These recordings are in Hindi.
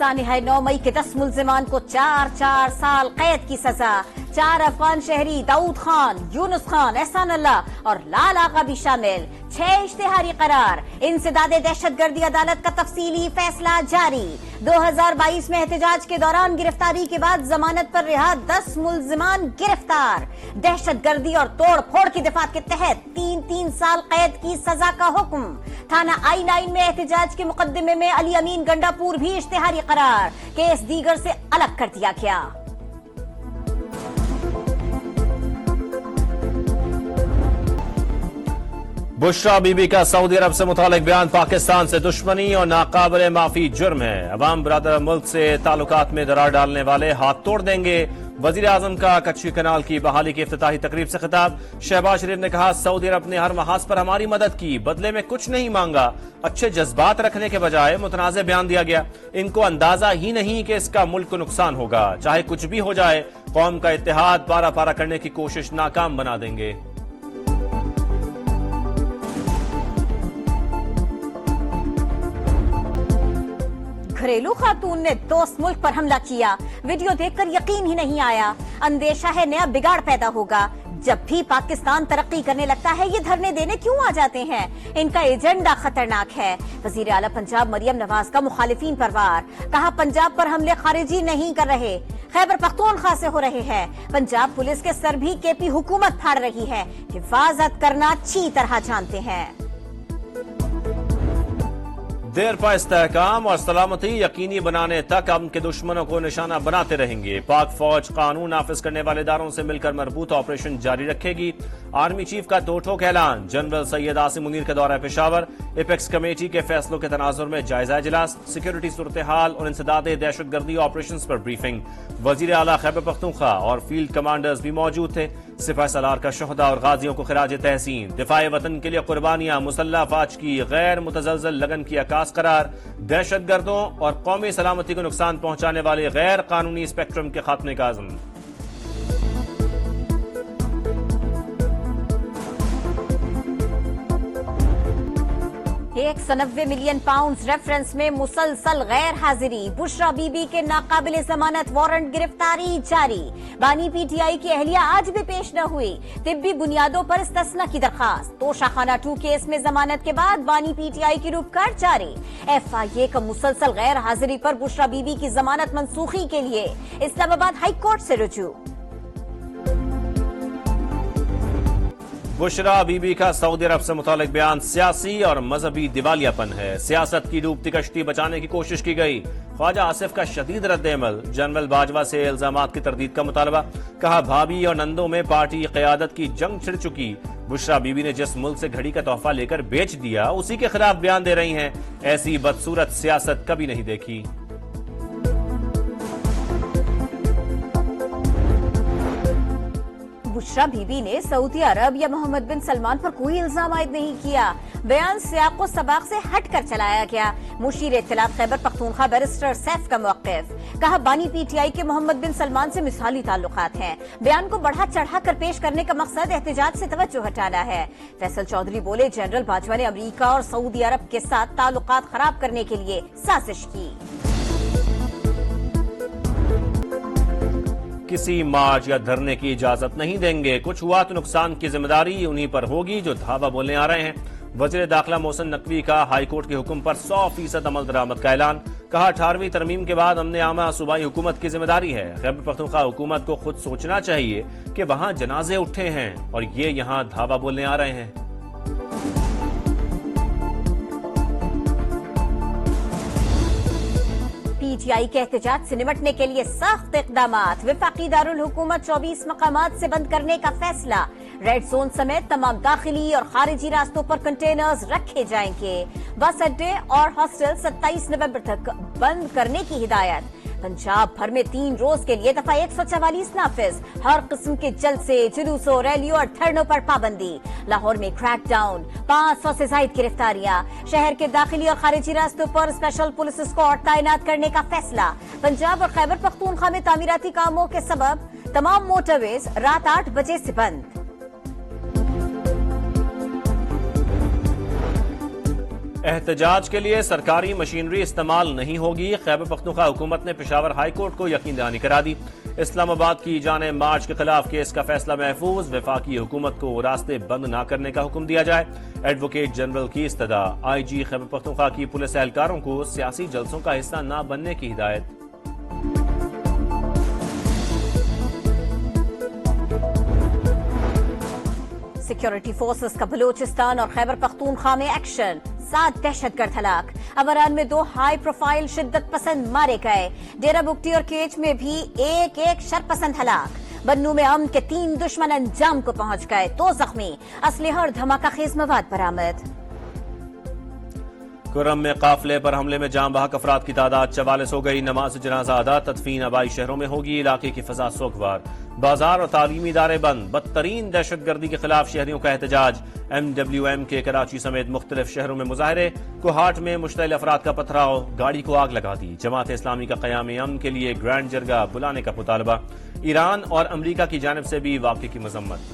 सानहा 9 मई के 10 मुल्जिमान को 4 साल कैद की सजा। 4 अफगान शहरी दाऊद खान, यूनुस खान, एहसान अल्लाह और लाल आगा भी शामिल। 6 इश्तिहारी करार। इंसदादे दहशतगर्दी अदालत का तफसीली फैसला जारी। 2022 में एहतजाज के दौरान गिरफ्तारी के बाद जमानत पर रिहा 10 मुल्जिमान गिरफ्तार। दहशतगर्दी और तोड़ फोड़ की दफात के तहत 3 साल कैद की सजा का हुक्म। थाना I9 में एहतजाज के मुकदमे में अली अमीन गंडापुर भी इश्तिहारी करार। केस दीगर से अलग कर दिया गया। बुशरा बीबी का सऊदी अरब से मुतालिक बयान पाकिस्तान से दुश्मनी और नाकाबिले माफी जुर्म है। अवाम बरादर मुल्क से ताल्लुकात में दरार डालने वाले हाथ तोड़ देंगे। वजीर आजम का कच्ची कनाल की बहाली की इफ्तिताही तकरीब से खिताब। शहबाज शरीफ ने कहा, सऊदी अरब ने हर महाज पर हमारी मदद की, बदले में कुछ नहीं मांगा। अच्छे जज्बात रखने के बजाय मुतनाज़ बयान दिया गया। इनको अंदाजा ही नहीं कि इसका मुल्क को नुकसान होगा। चाहे कुछ भी हो जाए, कौम का इत्तेहाद पारा पारा करने की कोशिश नाकाम बना देंगे। घरेलू खातून ने दोस्त मुल्क पर हमला किया। वीडियो देखकर यकीन ही नहीं आया। अंदेशा है नया बिगाड़ पैदा होगा। जब भी पाकिस्तान तरक्की करने लगता है, ये धरने देने क्यों आ जाते हैं? इनका एजेंडा खतरनाक है। वजीर आला पंजाब मरियम नवाज का मुखालिफिन पर वार। कहा, पंजाब पर हमले खारिजी नहीं कर रहे, खैबर पख्तूनख्वा से हो रहे हैं। पंजाब पुलिस के सर भी केपी हुकूमत फाड़ रही है। हिफाजत करना अच्छी तरह जानते हैं। देर पा इस्तेहकाम और सलामती यकीनी बनाने तक हम के दुश्मनों को निशाना बनाते रहेंगे। पाक फौज कानून नाफिज करने वाले इदारों से मिलकर मरबूत ऑपरेशन जारी रखेगी। आर्मी चीफ का दो ठोक ऐलान। जनरल सैयद आसिम मुनीर का दौरा पेशावर। एपेक्स कमेटी के फैसलों के तनाजुर में जायजा इजलास। सिक्योरिटी सूरत हाल और इंसदादे दहशतगर्दी ऑपरेशन पर ब्रीफिंग। वजीर आला खैबर पख्तूनख्वा और फील्ड कमांडर्स भी मौजूद थे। सिपाही सालार का शहदा और गाजियों को खिराज तहसीन। दिफाए वतन के लिए कुर्बानियां। मुसल्लह अफवाज की गैर मुतजलजल लगन की अकास करार। दहशतगर्दों और कौमी सलामती को नुकसान पहुंचाने वाले गैर कानूनी स्पेक्ट्रम के खात्मे का आज़म। 190 मिलियन पाउंड रेफरेंस में मुसलसल गैर हाजिरी। बुशरा बीबी के नाकाबिले जमानत वारंट गिरफ्तारी जारी। बानी पीटीआई की अहलिया आज भी पेश न हुई। तिब्बी बुनियादों पर इस्तिस्ना की दरखास्त। तोशाखाना 2 केस में जमानत के बाद बानी पीटीआई की रूपकार जारी। FIA का मुसलसल गैर हाजिरी पर बुशरा बीबी की जमानत मनसूखी के लिए इस्लामाबाद हाई कोर्ट से रुजू। बुशरा बीबी का सऊदी अरब से मुतालिक बयान सियासी और मजहबी दिवालियापन है। सियासत की डूबती कश्ती बचाने की कोशिश की गई। ख्वाजा आसिफ का शदीद रद्द-ए-अमल। जनरल बाजवा से इल्जामात की तरदीद का मुतालबा। कहा, भाभी और नंदों में पार्टी क़यादत की जंग छिड़ चुकी। बुशरा बीबी ने जिस मुल्क से घड़ी का तोहफा लेकर बेच दिया, उसी के खिलाफ बयान दे रही हैं। ऐसी बदसूरत सियासत कभी नहीं देखी। बुशरा बीबी ने सऊदी अरब या मोहम्मद बिन सलमान पर कोई इल्जाम आयद नहीं किया। बयान सियाक व सबाक से हटकर चलाया गया। मुशीर इत्तलात खैबर पख्तूनख्वा बैरिस्टर सैफ का मौक़िफ। कहा, बानी पीटीआई के मोहम्मद बिन सलमान से मिसाली ताल्लुकात हैं। बयान को बढ़ा चढ़ा कर पेश करने का मकसद एहतजाज से तवज्जो हटाना है। फैसल चौधरी बोले, जनरल बाजवा ने अमरीका और सऊदी अरब के साथ ताल्लुकात खराब करने के लिए साजिश की। किसी मार्च या धरने की इजाजत नहीं देंगे। कुछ हुआ तो नुकसान की जिम्मेदारी उन्हीं पर होगी जो धावा बोलने आ रहे हैं। वज़ीर दाखिला मोहसिन नकवी का हाईकोर्ट के हुक्म पर 100% अमल दरामद का ऐलान। कहा, 18वीं तरमीम के बाद अमन आमा सूबाई हुकूमत की जिम्मेदारी है। खैबर पख्तूनख्वा हुकूमत को खुद सोचना चाहिए कि वहां जनाजे उठे हैं और ये यहाँ धावा बोलने आ रहे हैं। पीटीआई के एहतजाज से निपटने के लिए सख्त इक़दामात। वफाकी दारुल हुकूमत 24 मकामात से बंद करने का फैसला। रेड जोन समेत तमाम दाखिली और खारिजी रास्तों पर कंटेनर्स रखे जाएंगे। बस अड्डे और हॉस्टल 27 नवंबर तक बंद करने की हिदायत। पंजाब भर में 3 रोज के लिए दफा 144 नाफिज। हर किस्म के जलसे, जुलूसों, रैलियों और धरनों पर पाबंदी। लाहौर में क्रैकडाउन। 500 से ज्यादा गिरफ्तारियां। शहर के दाखिली और खारिजी रास्तों पर स्पेशल पुलिस स्क्वाड तैनात करने का फैसला। पंजाब और खैबर पख्तूनख्वा में तामीराती कामों के सबब तमाम मोटरवेज रात 8 बजे से बंद। एहतजाज के लिए सरकारी मशीनरी इस्तेमाल नहीं होगी। खैबर पख्तूनख्वा हुकूमत ने पेशावर हाई कोर्ट को यकीन दहानी करा दी। इस्लामाबाद की जाने मार्च के खिलाफ केस का फैसला महफूज। वफाकी हुकूमत को रास्ते बंद न करने का हुक्म दिया जाए। एडवोकेट जनरल की इस्तदा। IG खैबर पख्तूनख्वा की पुलिस एहलकारों को सियासी जलसों का हिस्सा न बनने की हिदायत। सिक्योरिटी फोर्सेस का बलूचिस्तान और खैबर पख्तूनख्वा में एक्शन। 7 दहशतगर्द हलाक। अमरान में 2 हाई प्रोफाइल शिद्दत पसंद मारे गए। डेरा बुगटी और केच में भी एक शरपसंद हलाक। बन्नू में अमन के 3 दुश्मन अंजाम को पहुंच गए, 2 जख्मी। असलहा और धमाका खेज मवाद बरामद। कुर्रम में काफिले पर हमले में जाम बहक अफराद की तादाद 44 हो गई। नमाज जनाजा अदा। तदफीन आबाई शहरों में होगी। इलाके की फजा सोगवार। बाजार और तालीमी इदारे बंद। बदतरीन दहशतगर्दी के खिलाफ शहरियों का एहतजाज। MWM के कराची समेत मुख्तलिफ शहरों में मुजाहरे। कोहाट में मुश्तइल अफराद का पथराव। गाड़ी को आग लगा दी। जमात इस्लामी का क़याम अमन के लिए ग्रैंड जरगा बुलाने का मुतालबा। ईरान और अमरीका की जानिब से भी वाक़े की मजम्मत।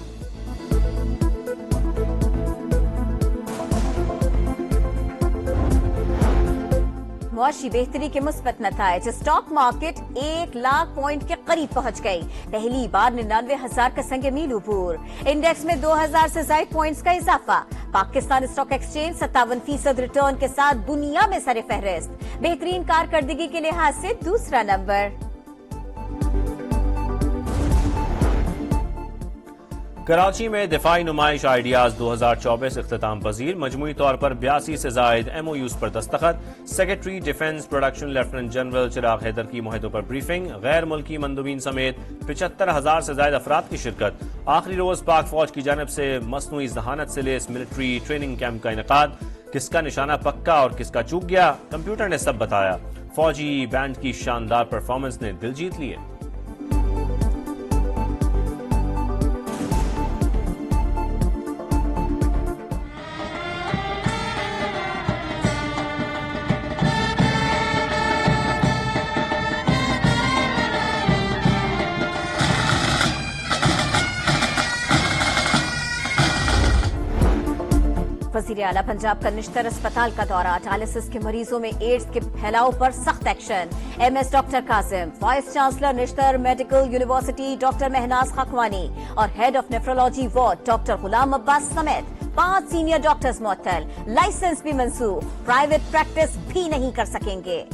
मुआशी बेहतरी के मुस्बत नताइज। स्टॉक मार्केट 1 लाख पॉइंट के करीब पहुंच गई। पहली बार 99,000 का संग मील ऊपर। इंडेक्स में 2,000 से ज्यादा पॉइंट्स का इजाफा। पाकिस्तान स्टॉक एक्सचेंज 57% रिटर्न के साथ दुनिया में सरे फहरिस्त। बेहतरीन कारकर्दगी के लिहाज से दूसरा नंबर। कराची में दिफाई नुमाइश आइडियाज 2024 इख्तिताम पजीर। मजमूई तौर पर 82 से जायद MOUs पर दस्तखत। Secretary defence production lieutenant general Chirag Haider की मुहितों पर ब्रीफिंग। गैर मुल्की मंदूबीन समेत 75,000 से ज्यादा अफराद की शिरकत। आखिरी रोज पाक फौज की जानिब से मसनूई जहानत से लेस मिलिट्री ट्रेनिंग कैंप का इनेकाद। किसका निशाना पक्का और किसका चूक गया, कंप्यूटर ने सब बताया। फौजी बैंड की शानदार परफॉर्मेंस ने दिल जीत लिए। वज़ीर आला पंजाब का निश्तर अस्पताल का दौरा। डायलिसिस के मरीजों में एड्स के फैलाव पर सख्त action. MS doctor Qasim, vice chancellor Nishtar medical university doctor Mahnaz Khakwani और head of nephrology ward doctor Ghulam Abbas समेत 5 सीनियर डॉक्टर्स मुअत्तल। लाइसेंस भी मंसूख। प्राइवेट प्रैक्टिस भी नहीं कर सकेंगे।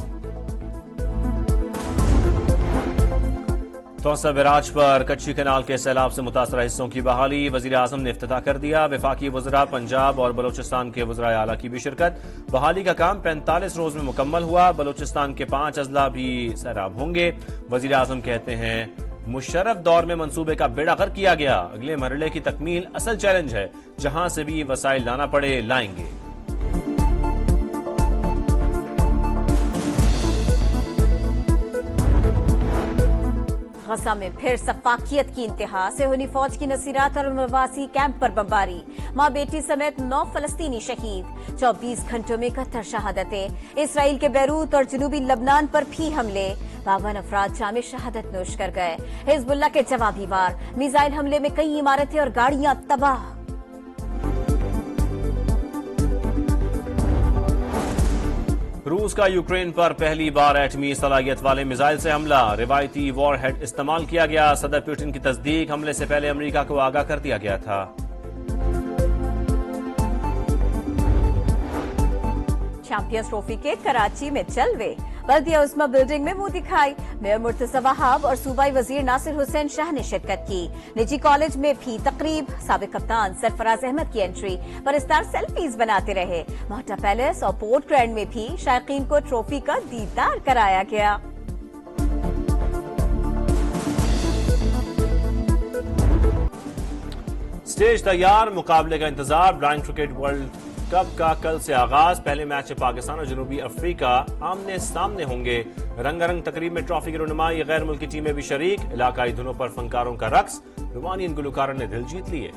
तौसा बैराज पर कच्ची कैनाल के सैलाब से मुतासरा हिस्सों की बहाली। वजीर आजम ने इफ्तिताह कर दिया। वफाकी वज़रा पंजाब और बलोचिस्तान के वज़राए आला की भी शिरकत। बहाली का काम 45 रोज में मुकम्मल हुआ। बलोचिस्तान के 5 अजला भी सैराब होंगे। वजीर आजम कहते हैं मुशर्रफ दौर में मंसूबे का बेड़ा गर्क किया गया। अगले मरहले की तकमील असल चैलेंज है। जहां से भी वसाइल लाना पड़े लाएंगे। गजा में फिर सफाकियत की इंतहा। सेहूनी फौज की नसीरात और मवासी कैंप पर बमबारी। मां बेटी समेत 9 फलस्तीनी शहीद। 24 घंटों में 71 शहादतें। इसराइल के बैरूत और जनूबी लबनान पर भी हमले। 52 अफराद जामे शहादत नोश कर गए। हिजबुल्लाह के जवाबी वार। मिसाइल हमले में कई इमारतें और गाड़ियां तबाह। रूस का यूक्रेन पर पहली बार एटमी सलाहियत वाले मिसाइल से हमला। रिवायती वॉरहेड इस्तेमाल किया गया। सदर पुतिन की तस्दीक। हमले से पहले अमेरिका को आगाह कर दिया गया था। चैंपियंस ट्रॉफी के कराची में जलवे। बल्दिया उस्मा बिल्डिंग में मुंह दिखाई। मेयर मुर्तजा वहाब और सूबाई वजीर नासिर हुसैन शाह ने शिरकत की। निजी कॉलेज में भी तकरीब। साबिक कप्तान सरफराज अहमद की एंट्री। परस्तार सेल्फीज बनाते रहे। मोहटा पैलेस और पोर्ट ग्रैंड में भी शायकीन को ट्रॉफी का दीदार कराया गया। स्टेज तैयार। मुकाबले का इंतजार। ब्लाइंड क्रिकेट वर्ल्ड कप का कल से आगाज। पहले मैच में पाकिस्तान और जनूबी अफ्रीका आमने सामने होंगे। रंगारंग तकरीब में ट्रॉफी की रुनुमाई। गैर मुल्की टीमें भी शरीक। इलाकाई धुनों पर फनकारों का रक्स। रुमानियन गुलकारों ने दिल जीत लिए।